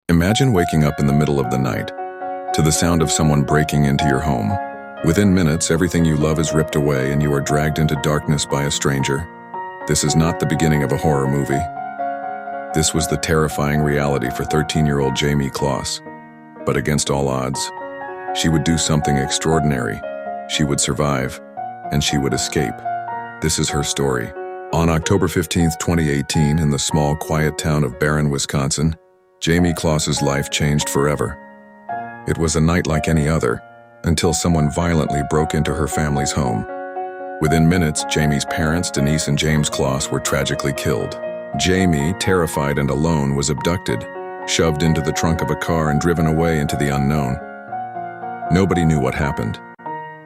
Imagine waking up in the middle of the night to the sound of someone breaking into your home. Within minutes, everything you love is ripped away and you are dragged into darkness by a stranger. This is not the beginning of a horror movie. This was the terrifying reality for 13-year-old Jayme Closs. But against all odds, she would do something extraordinary. She would survive, and she would escape. This is her story. On October 15, 2018, in the small, quiet town of Barron, Wisconsin, Jayme Closs's life changed forever. It was a night like any other, until someone violently broke into her family's home. Within minutes, Jayme's parents, Denise and James Closs, were tragically killed. Jayme, terrified and alone, was abducted, shoved into the trunk of a car and driven away into the unknown. Nobody knew what happened.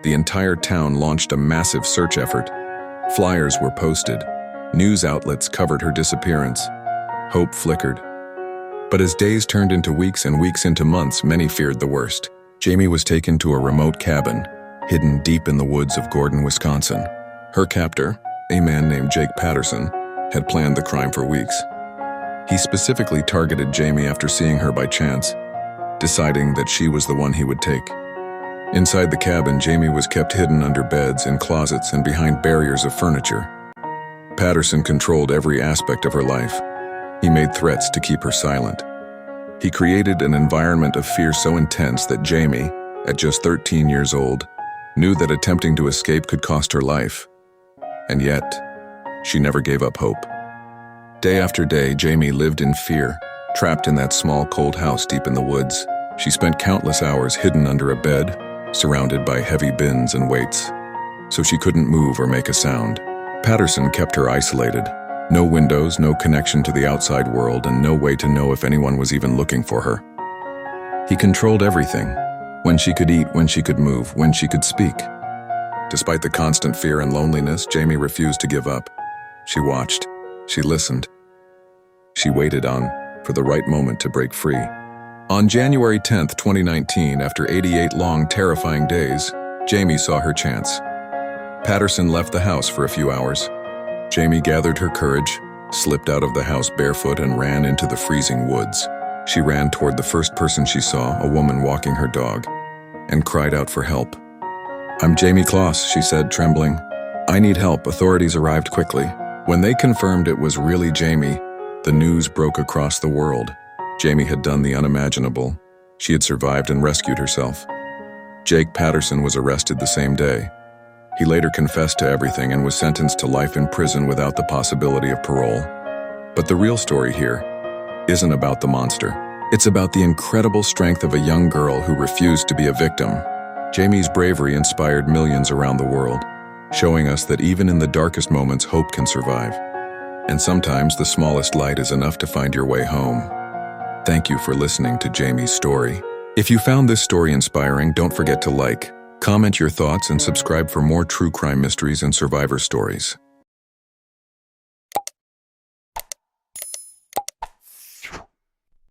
The entire town launched a massive search effort. Flyers were posted. News outlets covered her disappearance. Hope flickered. But as days turned into weeks and weeks into months, many feared the worst. Jayme was taken to a remote cabin, hidden deep in the woods of Gordon, Wisconsin. Her captor, a man named Jake Patterson, had planned the crime for weeks. He specifically targeted Jayme after seeing her by chance, deciding that she was the one he would take. Inside the cabin, Jayme was kept hidden under beds, in closets, and behind barriers of furniture. Patterson controlled every aspect of her life. He made threats to keep her silent. He created an environment of fear so intense that Jayme, at just 13 years old, knew that attempting to escape could cost her life. And yet, she never gave up hope. Day after day, Jayme lived in fear, trapped in that small, cold house deep in the woods. She spent countless hours hidden under a bed, surrounded by heavy bins and weights, so she couldn't move or make a sound. Patterson kept her isolated. No windows, no connection to the outside world, and no way to know if anyone was even looking for her. He controlled everything. When she could eat, when she could move, when she could speak. Despite the constant fear and loneliness, Jayme refused to give up. She watched. She listened. She waited for the right moment to break free. On January 10, 2019, after 88 long, terrifying days, Jayme saw her chance. Patterson left the house for a few hours. Jayme gathered her courage, slipped out of the house barefoot, and ran into the freezing woods. She ran toward the first person she saw, a woman walking her dog, and cried out for help. "I'm Jayme Closs," she said, trembling. "I need help." Authorities arrived quickly. When they confirmed it was really Jayme, the news broke across the world. Jayme had done the unimaginable. She had survived and rescued herself. Jake Patterson was arrested the same day. He later confessed to everything and was sentenced to life in prison without the possibility of parole. But the real story here isn't about the monster. It's about the incredible strength of a young girl who refused to be a victim. Jayme's bravery inspired millions around the world, showing us that even in the darkest moments, hope can survive. And sometimes the smallest light is enough to find your way home. Thank you for listening to Jayme's story. If you found this story inspiring, don't forget to like, comment your thoughts, and subscribe for more true crime mysteries and survivor stories.